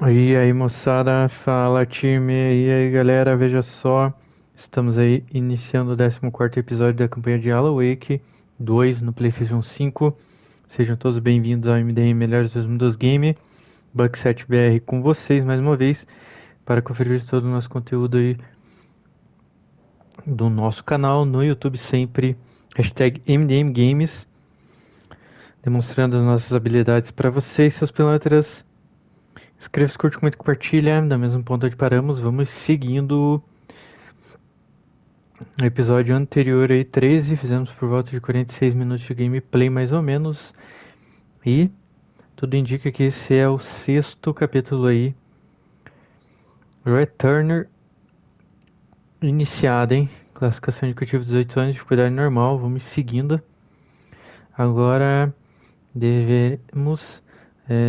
E aí, moçada, fala time, e aí galera, veja só, estamos aí iniciando o 14º episódio da campanha de Alan Wake 2 no PlayStation 5. Sejam todos bem-vindos ao MDM Melhores dos Mundos Game, Bug7BR com vocês mais uma vez, para conferir todo o nosso conteúdo aí do nosso canal no YouTube sempre, hashtag MDM Games, demonstrando as nossas habilidades para vocês, seus pilantras. Inscreva-se, curte, comenta e compartilha. Da mesma ponto onde paramos, vamos seguindo o episódio anterior aí, 13. Fizemos por volta de 46 minutos de gameplay, mais ou menos. E tudo indica que esse é o 6º capítulo aí. Retorno iniciado, hein? Classificação indicativa 18 anos, dificuldade normal. Vamos seguindo. Agora devemos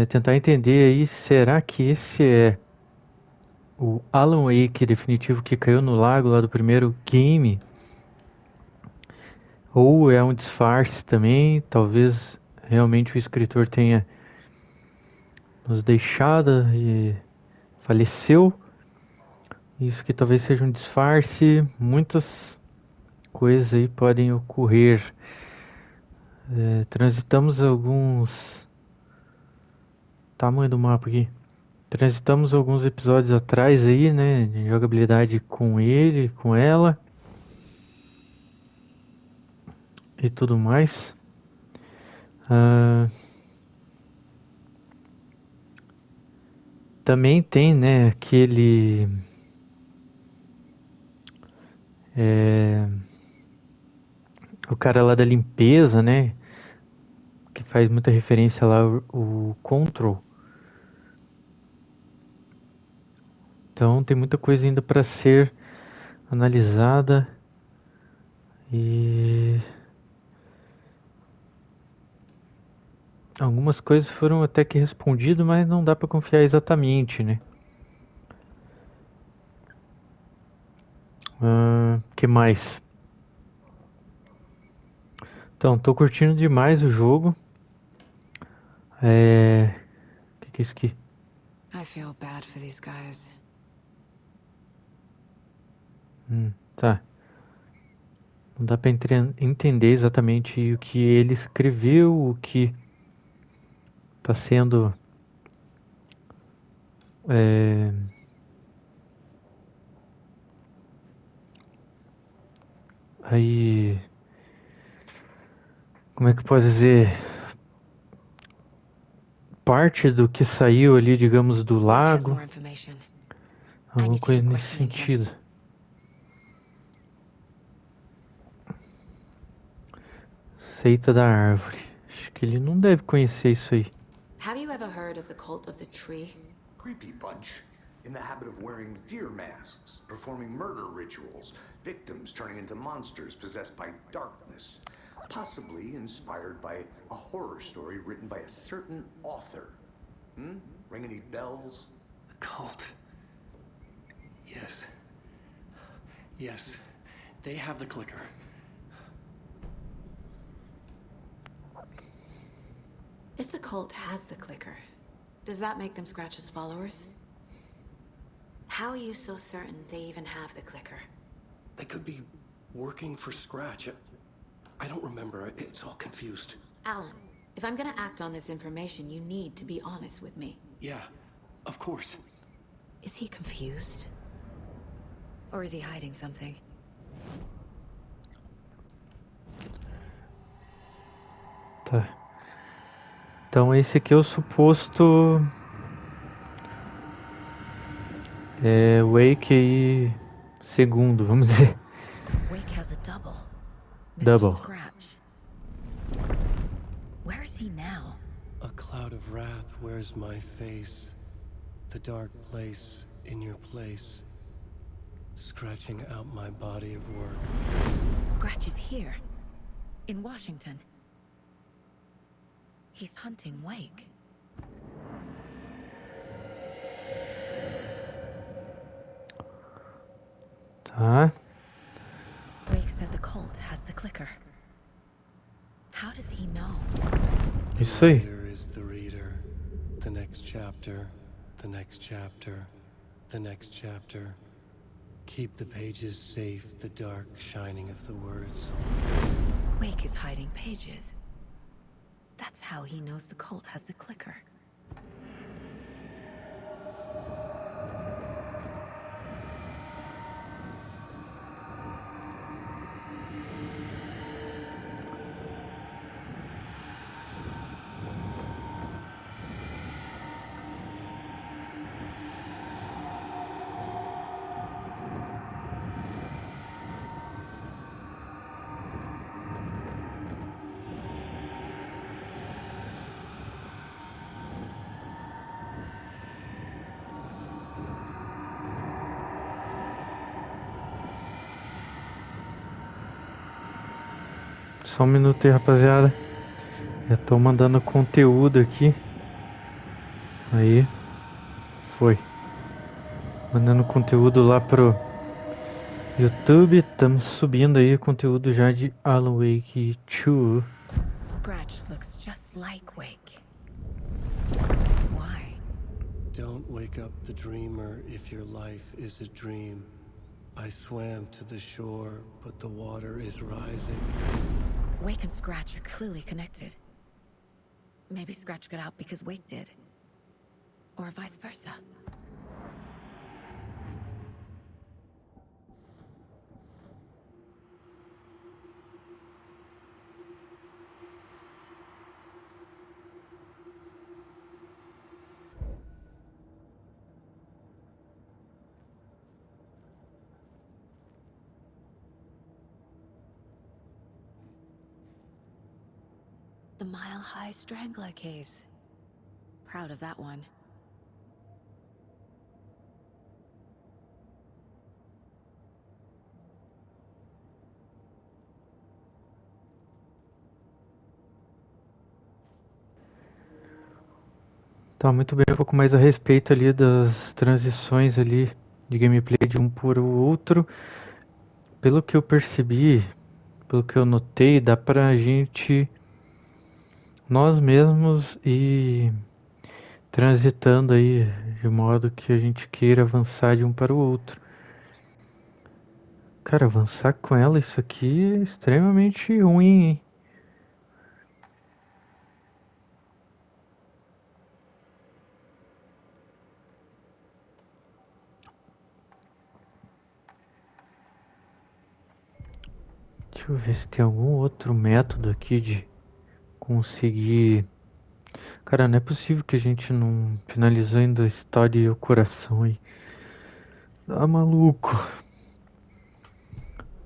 tentar entender aí, será que esse é o Alan Wake definitivo que caiu no lago lá do primeiro game? Ou é um disfarce também? Talvez realmente o escritor tenha nos deixado e faleceu. Isso que talvez seja um disfarce. Muitas coisas aí podem ocorrer. Transitamos alguns... Tamanho do mapa aqui. Transitamos alguns episódios atrás aí, né? De jogabilidade com ele, com ela. E tudo mais. Também tem, né, aquele... o cara lá da limpeza, né? Que faz muita referência lá o Control. Então tem muita coisa ainda para ser analisada e algumas coisas foram até que respondidas, mas não dá para confiar exatamente, né? Que mais? Então, tô curtindo demais o jogo. Que é isso aqui? I feel bad for these guys. Tá. Não dá para entender exatamente o que ele escreveu, o que tá sendo aí, como é que eu posso dizer? Parte do que saiu ali, digamos, do Wake has lago. more information. I Alguma need to coisa keep nesse questioning him. sentido. Seita da árvore. Acho que ele não deve conhecer isso aí. Have you ever heard of the cult of the tree? Creepy bunch. In the habit of wearing deer masks, performing murder rituals, victims turning into monsters possessed by darkness, possibly inspired by a horror story written by a certain author. Ring any bells? A cult. Yes. Yes. They have the clicker. If the cult has the clicker, does that make them Scratch's followers? How are you so certain they even have the clicker? They could be working for Scratch. I don't remember. It's all confused. Alan, if I'm gonna act on this information, you need to be honest with me. Yeah, of course. Is he confused? Or is he hiding something? Tá. Então esse aqui é o suposto Wake aí segundo, vamos dizer. Wake has a double. Mr. Double. Scratch. Where is he now? A cloud of wrath wears my face. The dark place in your place. Scratching out my body of work. Scratch is here. In Washington. He's hunting Wake. Tá. Wake said the cult has the clicker. How does he know? Isso aí. The writer is the reader. The next chapter, The next chapter. The next chapter. Keep the pages safe, the dark shining of the words. Wake is hiding pages. That's how he knows the cult has the clicker. Só um minuto aí, rapaziada. Já tô mandando conteúdo aqui. Aí. Foi. Mandando conteúdo lá pro YouTube. Estamos subindo aí conteúdo já de Alan Wake 2. Scratch looks just like Wake. Why? Don't wake up the dreamer if your life is a dream. I swam to the shore, but the water is rising. Wake and Scratch are clearly connected. Maybe Scratch got out because Wake did. Or vice versa. The mile-high strangler case. Proud of that one. Tá muito bem, um pouco mais a respeito ali das transições ali de gameplay de um por outro. Pelo que eu percebi, pelo que eu notei, dá pra gente nós mesmos ir transitando aí de modo que a gente queira avançar de um para o outro. Cara, avançar com ela, isso aqui é extremamente ruim, hein? Deixa eu ver se tem algum outro método aqui de conseguir. Cara, não é possível que a gente não finalizou ainda a história e o coração aí. Tá maluco.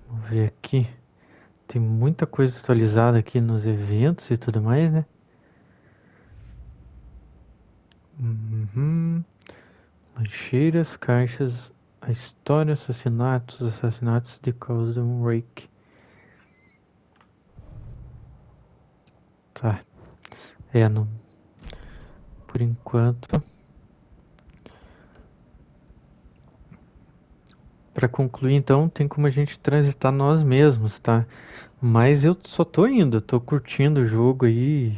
Vamos ver aqui. Tem muita coisa atualizada aqui nos eventos e tudo mais, né? Uhum. Lancheiras, caixas, a história, assassinatos de Cosmo Rake. Tá. Não. Por enquanto. Para concluir, então, tem como a gente transitar nós mesmos, tá? Mas eu só tô indo, tô curtindo o jogo aí,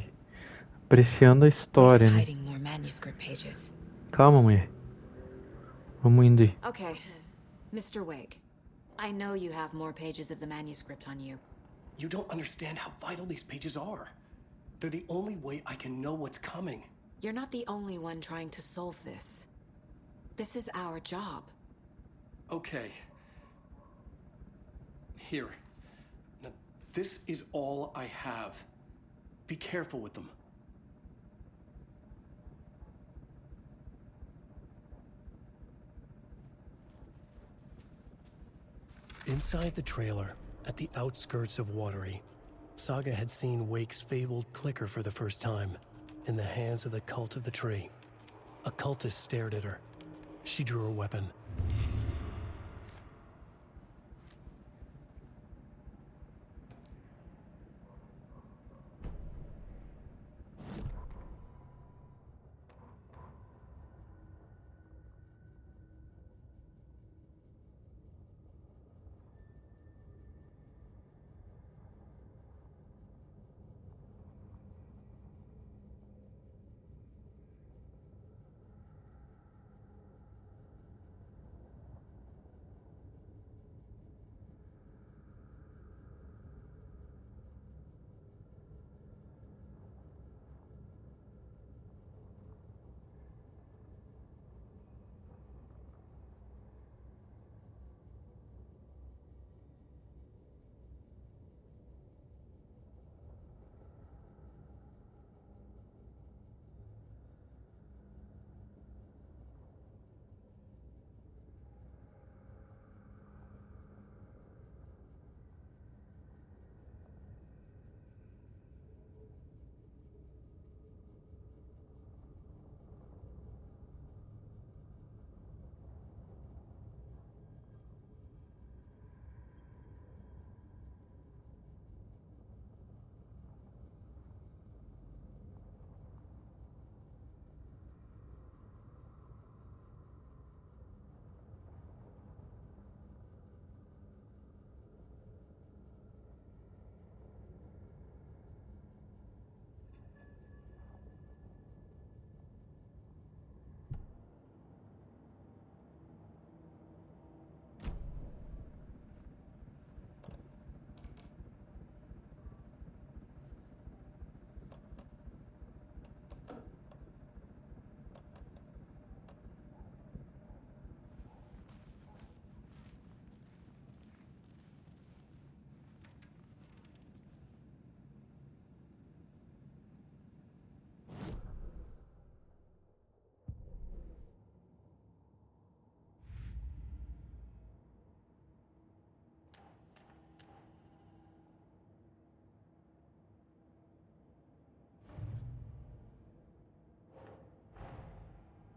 apreciando a Wake's história, né? hiding more manuscript pages. Calma, mulher. Vamos indo aí. Okay, Mr. Wake. I know you have more pages of the manuscript on you. You don't understand how vital these pages are. They're the only way I can know what's coming. You're not the only one trying to solve this. This is our job. Okay. Here. Now, this is all I have. Be careful with them. Inside the trailer, at the outskirts of Watery, Saga had seen Wake's fabled clicker for the first time, in the hands of the Cult of the Tree. A cultist stared at her. She drew her weapon.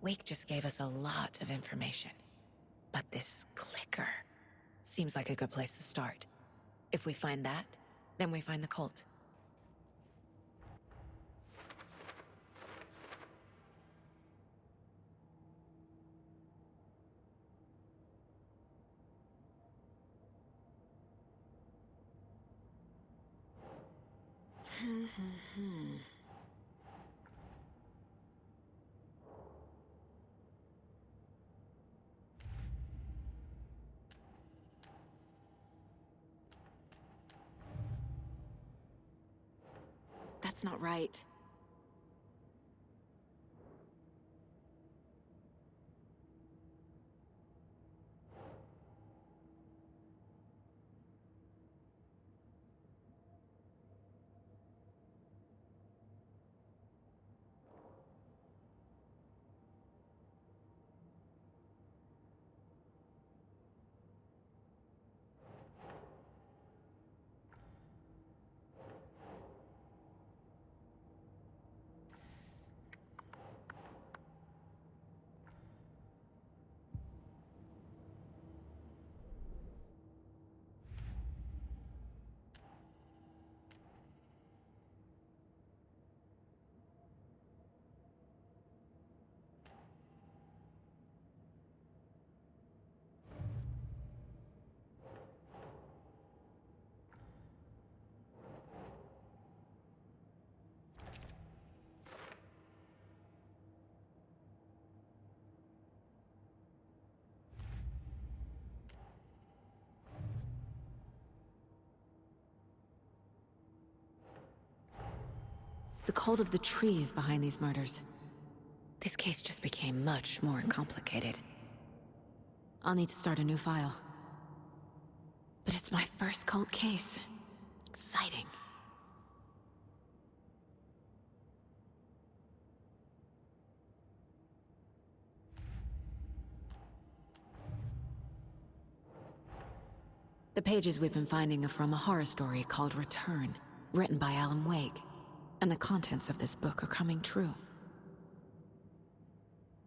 Wake just gave us a lot of information. But this clicker seems like a good place to start. If we find that, then we find the cult. That's not right. The cult of the tree is behind these murders. This case just became much more complicated. I'll need to start a new file. But it's my first cult case. Exciting. The pages we've been finding are from a horror story called Return, written by Alan Wake. And the contents of this book are coming true.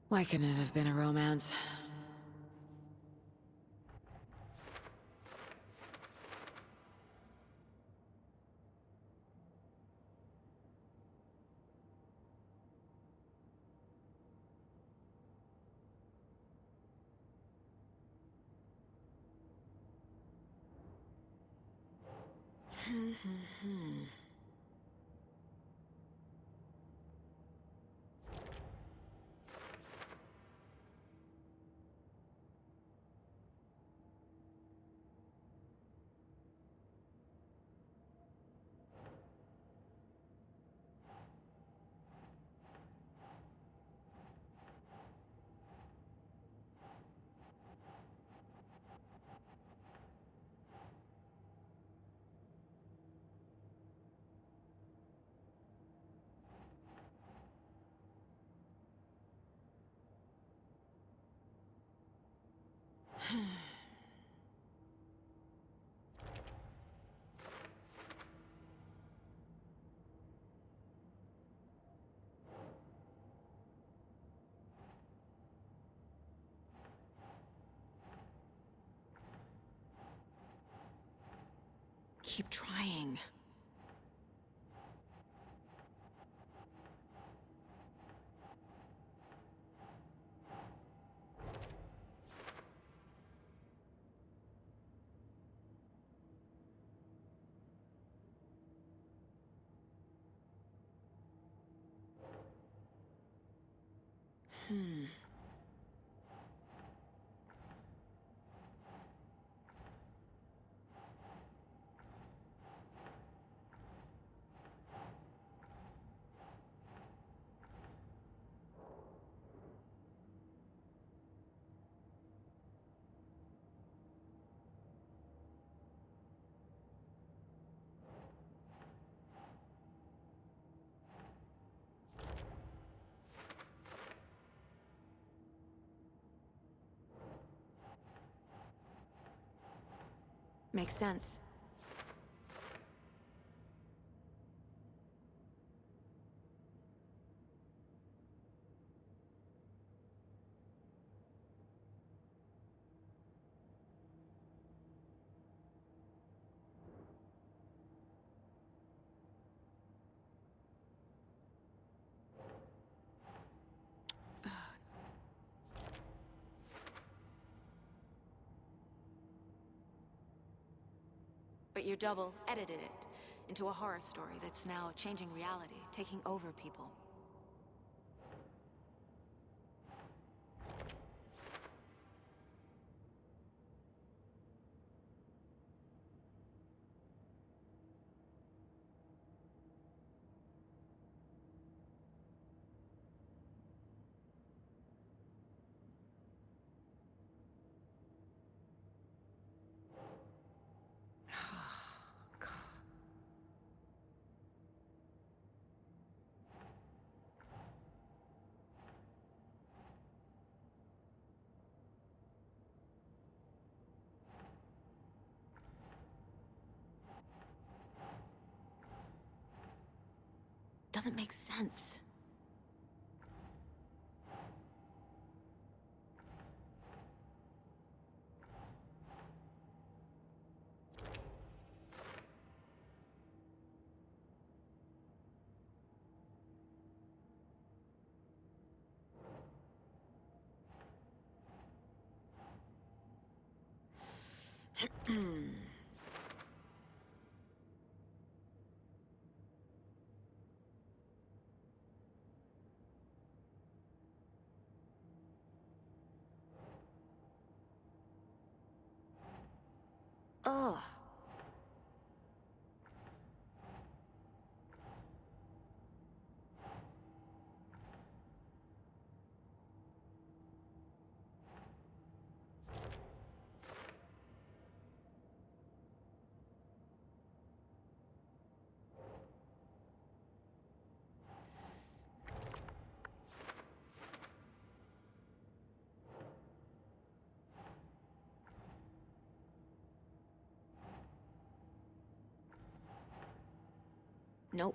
Why couldn't it have been a romance? Keep trying. Makes sense. But your double edited it into a horror story that's now changing reality, taking over people. Doesn't make sense. Ugh. Nope.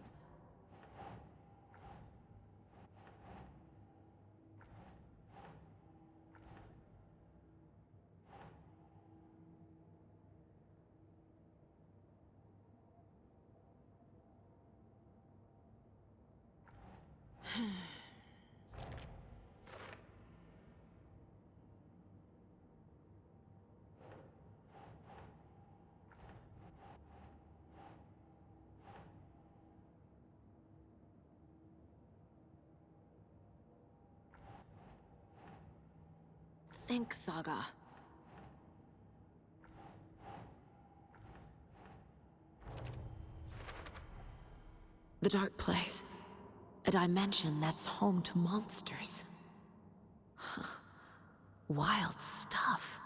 Think, Saga. The dark place. A dimension that's home to monsters. Huh. Wild stuff.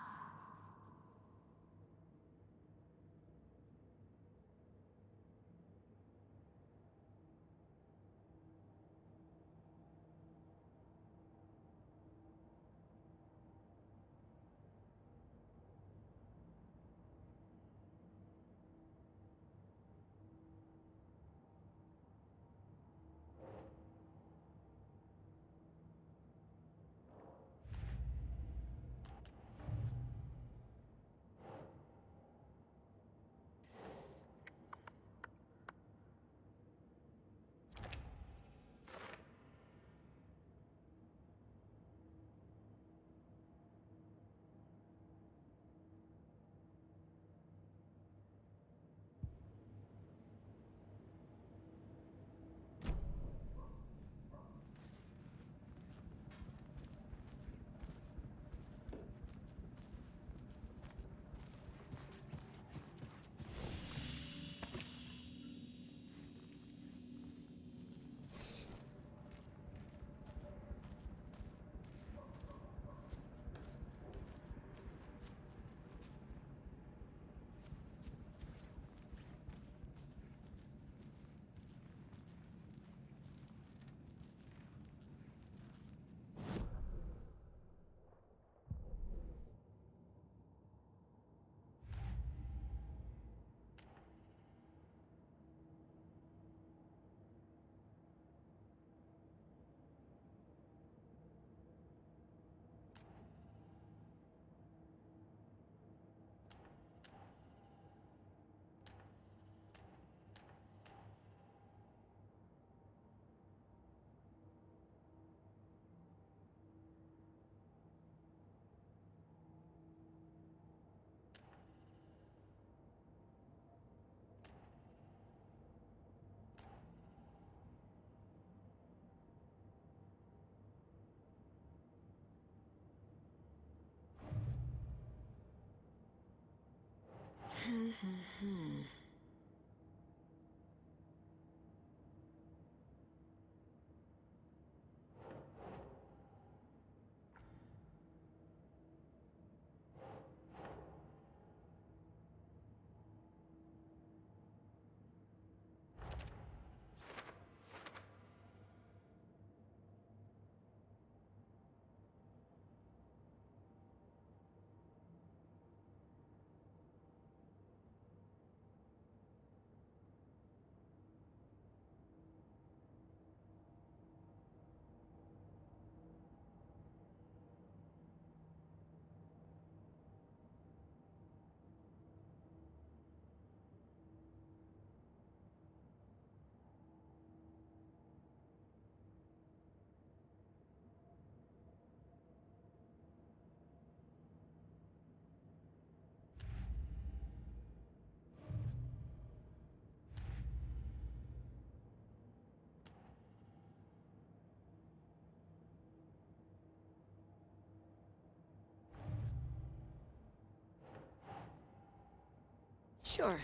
Sure.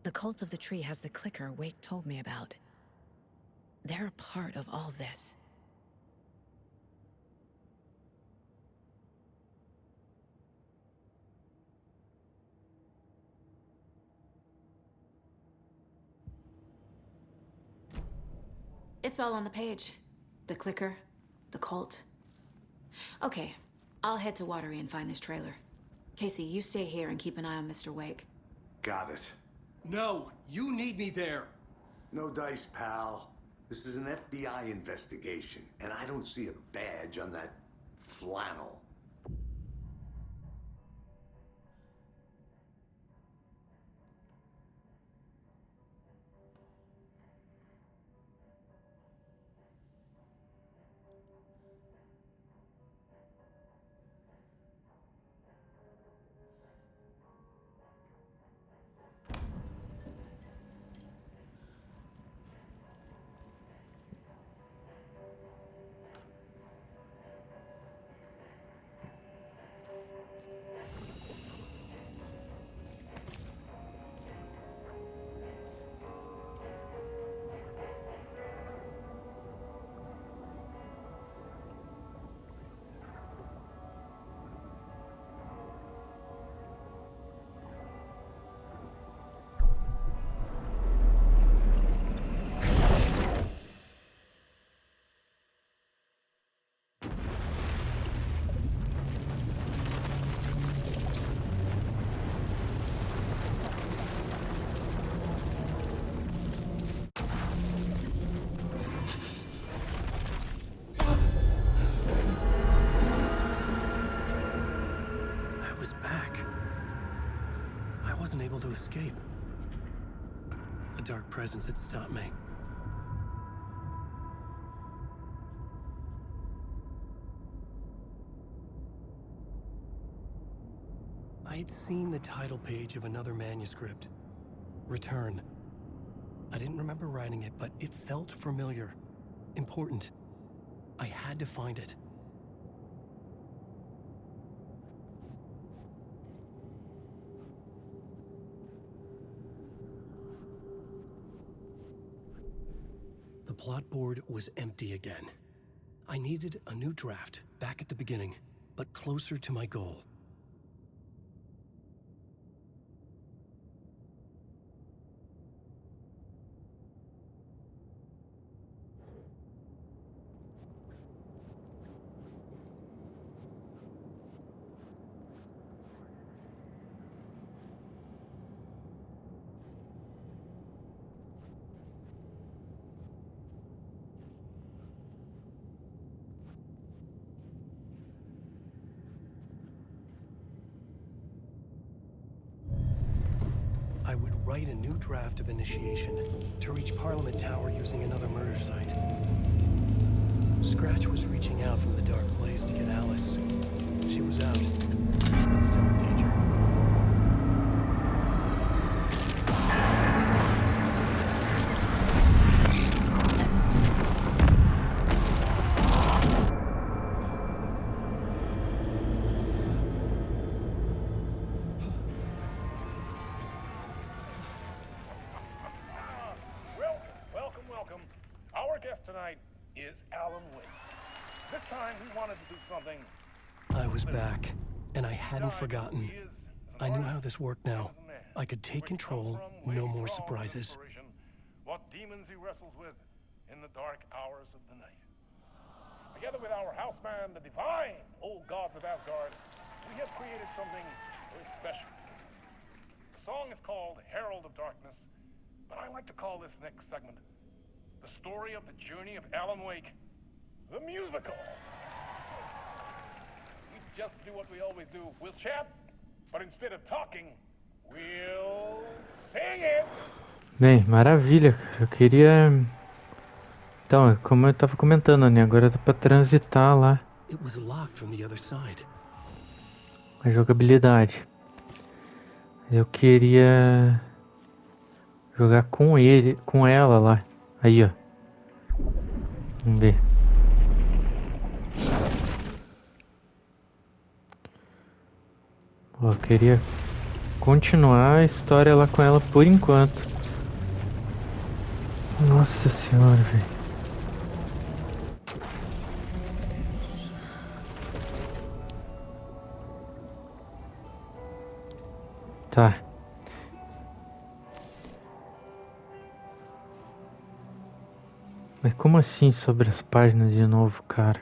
The cult of the tree has the clicker Wake told me about. They're a part of all this. It's all on the page. The clicker, the cult. Okay, I'll head to Watery and find this trailer. Casey, you stay here and keep an eye on Mr. Wake. Got it. No, you need me there. No dice, pal. This is an FBI investigation, and I don't see a badge on that flannel. Able to escape. A dark presence had stopped me. I had seen the title page of another manuscript, Return. I didn't remember writing it, but it felt familiar, important. I had to find it. The plot board was empty again. I needed a new draft, back at the beginning, but closer to my goal. I would write a new draft of initiation to reach Parliament Tower using another murder site. Scratch was reaching out from the dark place to get Alice. She was out, but still in danger. guest tonight is Alan Wake. This time we wanted to do something. I was back, and I hadn't forgotten. I knew how this worked now. I could take control, no more surprises. What demons he wrestles with in the dark hours of the night. Together with our houseman, the divine old gods of Asgard, we have created something very special. The song is called Herald of Darkness, but I like to call this next segment the story of the journey of Alan Wake, the musical. We just do what we always do. We'll chat, but instead of talking, we'll sing it. Bem, maravilha, cara. Eu queria... Então, como eu tava comentando, né? Agora dá pra transitar lá It was locked from the other side. a jogabilidade. Eu queria jogar com ele, com ela lá. Aí, ó. Vamos ver. Ó, eu queria continuar a história lá com ela por enquanto. Nossa senhora, velho. Tá. Mas como assim sobre as páginas de novo, cara?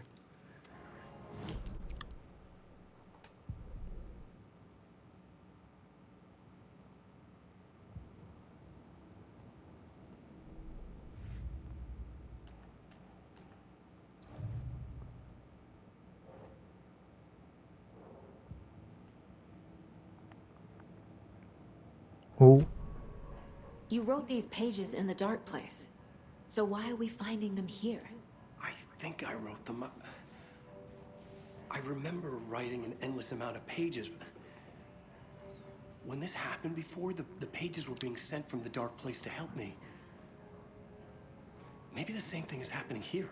Ou... You wrote these pages in the dark place. So why are we finding them here? I think I wrote them. I remember writing an endless amount of pages. When this happened before, the pages were being sent from the dark place to help me. Maybe the same thing is happening here.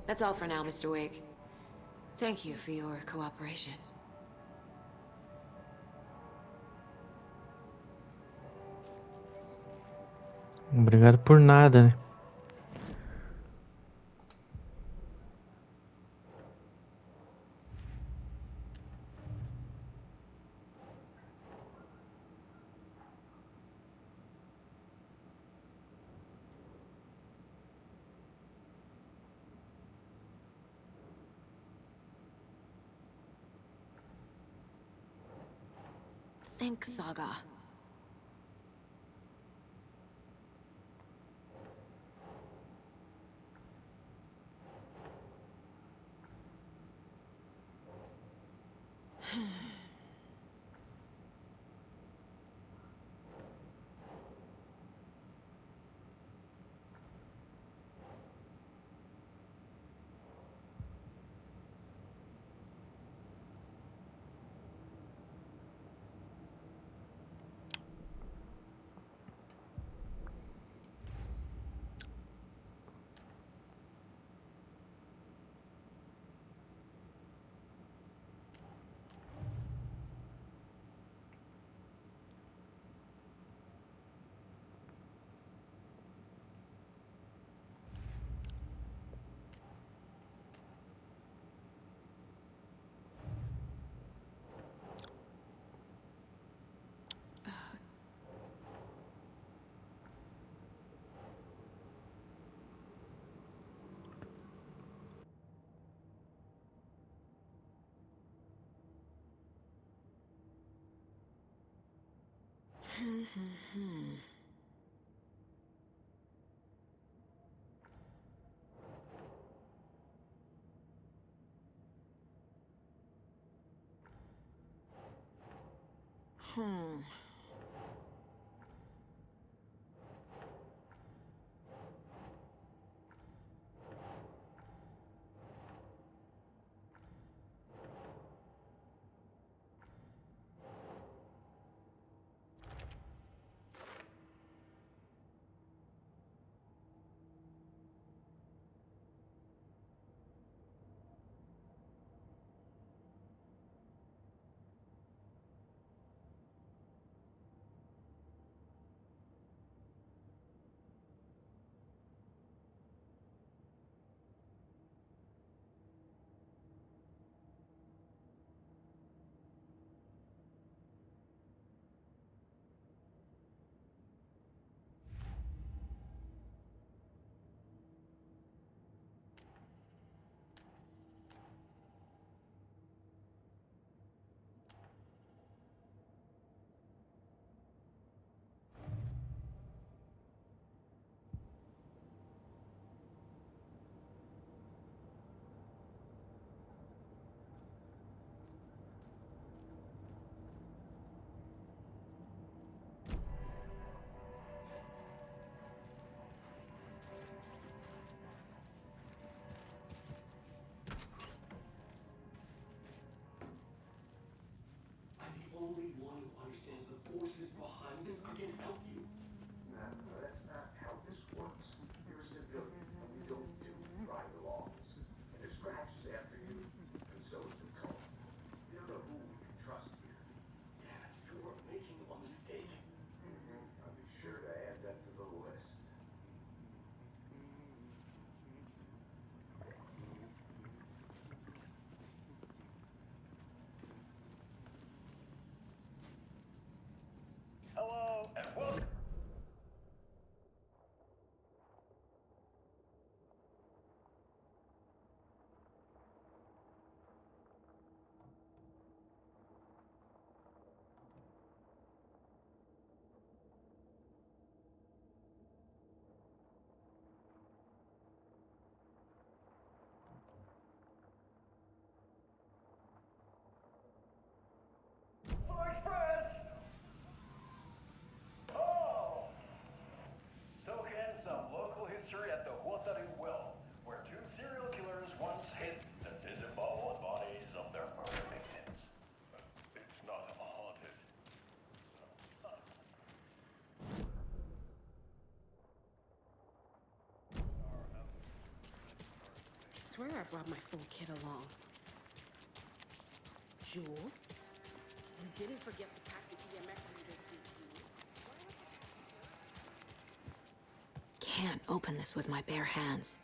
That's all for now, Mr. Wake. Thank you for your cooperation. Obrigado por nada, né? Think, Saga. I brought my full kit along. Jules, you didn't forget to pack the EMF reader, did you? Can't open this with my bare hands.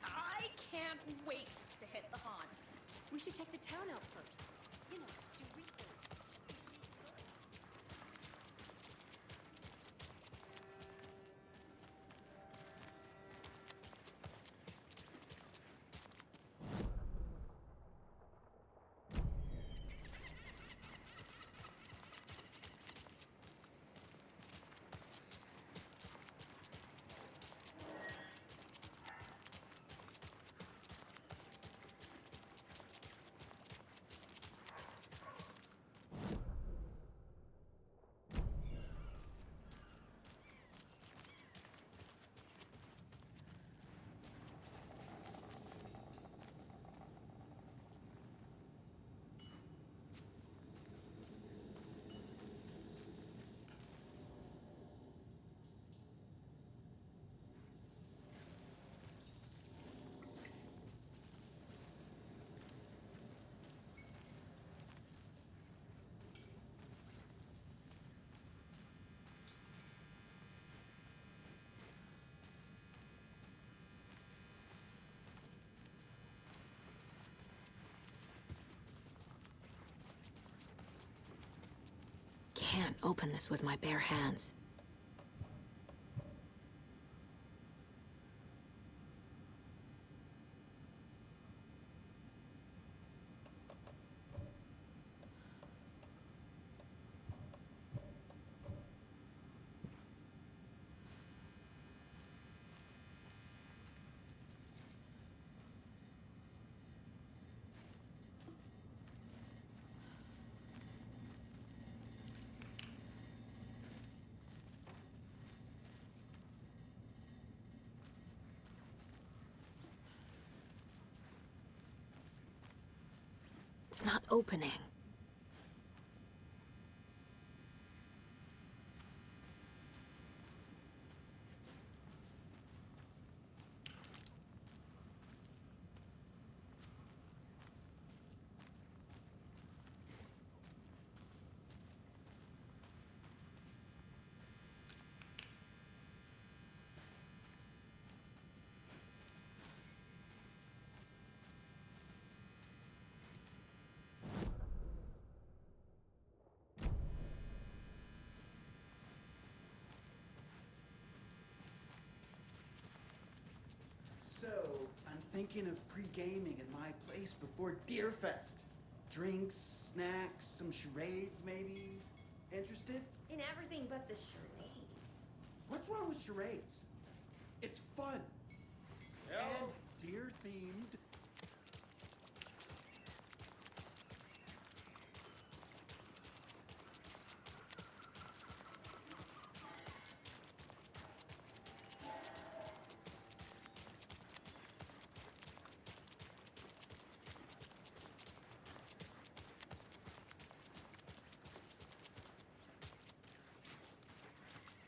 I can't wait to hit the haunts. We should check the town out first. You know, do research. Can't open this with my bare hands. It's not opening. So, I'm thinking of pre-gaming in my place before Deerfest. Drinks, snacks, some charades maybe? Interested? In everything but the charades. What's wrong with charades? It's fun. And deer-themed.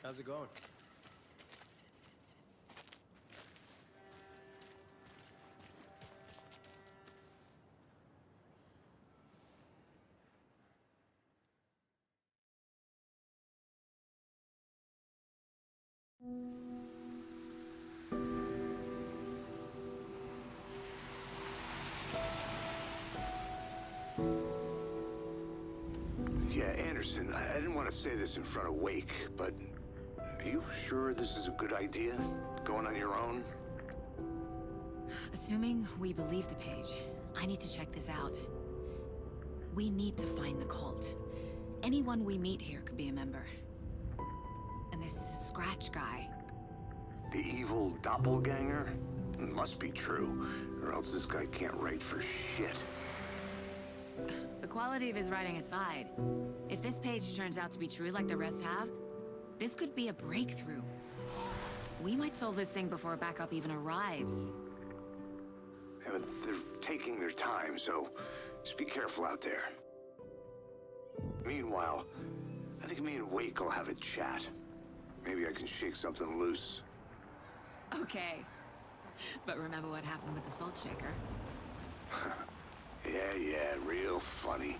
How's it going? Yeah, Anderson, I didn't want to say this in front of Wake, but are you sure this is a good idea? Going on your own? Assuming we believe the page, I need to check this out. We need to find the cult. Anyone we meet here could be a member. And this Scratch guy. The evil doppelganger? Must be true, or else this guy can't write for shit. The quality of his writing aside, if this page turns out to be true like the rest have, this could be a breakthrough. We might solve this thing before backup even arrives. Yeah, but they're taking their time, so just be careful out there. Meanwhile, I think me and Wake will have a chat. Maybe I can shake something loose. Okay. But remember what happened with the salt shaker? Yeah, real funny.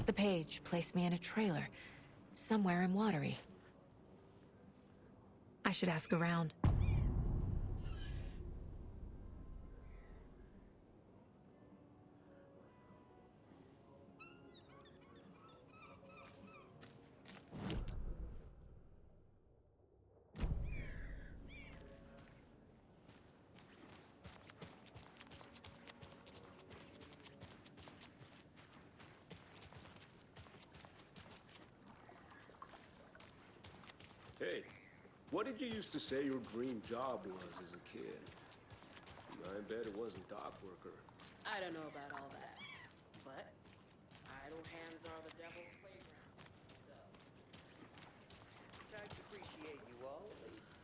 The page placed me in a trailer, somewhere in Watery. I should ask around. Hey, what did you used to say your dream job was as a kid? I bet it wasn't dock worker. I don't know about all that, but idle hands are the devil's playground, so... Try to appreciate you all, at least.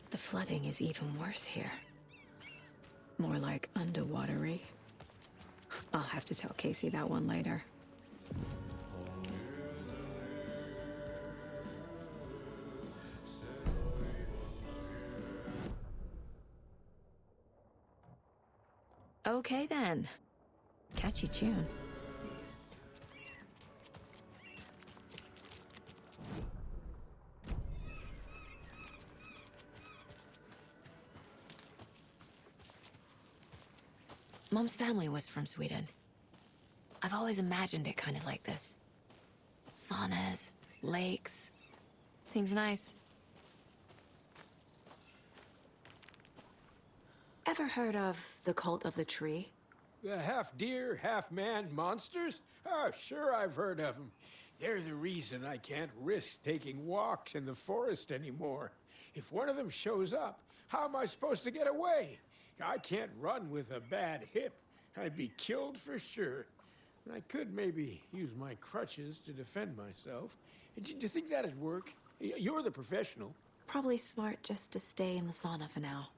The flooding is even worse here. More like underwatery. I'll have to tell Casey that one later. Okay then. Catchy tune. Mom's family was from Sweden. I've always imagined it kind of like this. Saunas, lakes. Seems nice. Ever heard of the Cult of the Tree? The half-deer, half-man monsters? Oh, sure I've heard of them. They're the reason I can't risk taking walks in the forest anymore. If one of them shows up, how am I supposed to get away? I can't run with a bad hip. I'd be killed for sure. I could maybe use my crutches to defend myself. Do you think that'd work? You're the professional. Probably smart just to stay in the sauna for now.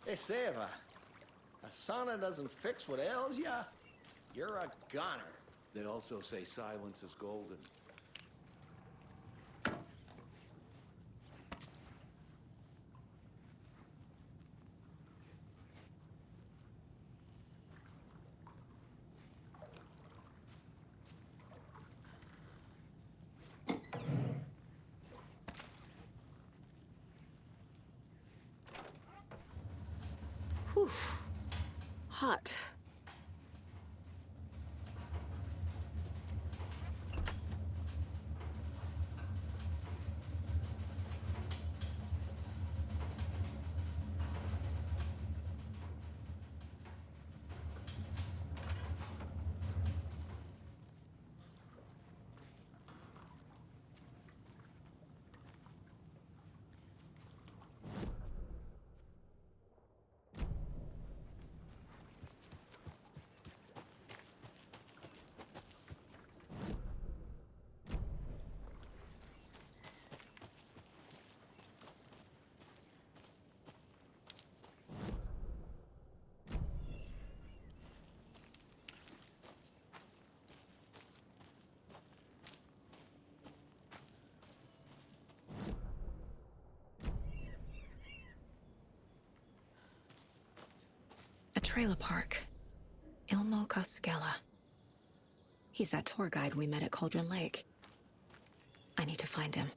Hey, Seva, a sauna doesn't fix what ails ya? You're a goner. They also say silence is golden. Whew. Hot. A trailer park. Ilmo Koskela. He's that tour guide we met at Cauldron Lake. I need to find him.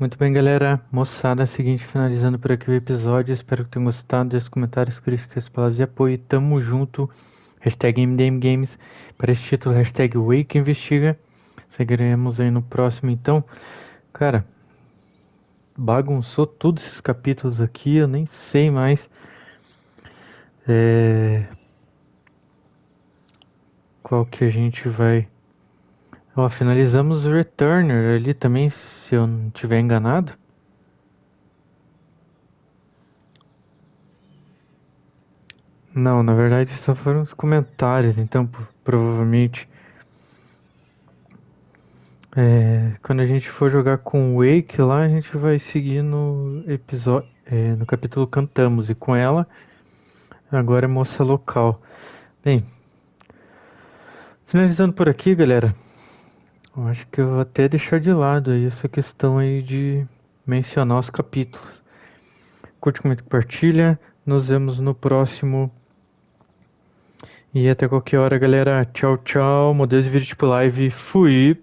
Muito bem, galera. Moçada, seguinte, finalizando por aqui o episódio. Espero que tenham gostado. Deixe comentários, críticas, palavras de apoio. Tamo junto. Hashtag MDM Games. Para esse título, hashtag Wake Investiga. Seguiremos aí no próximo, então. Cara, bagunçou todos esses capítulos aqui. Eu nem sei mais. Qual que a gente vai... Ó, finalizamos o Returner ali também, se eu não estiver enganado. Não, na verdade só foram os comentários, então provavelmente quando a gente for jogar com o Wake lá, a gente vai seguir no episódio, no capítulo Cantamos, e com ela agora é moça local. Bem, finalizando por aqui, galera, eu acho que eu vou até deixar de lado aí essa questão aí de mencionar os capítulos. Curte, comenta, compartilha, nos vemos no próximo. E até qualquer hora, galera. Tchau, tchau. Modelos de vídeo tipo live. Fui.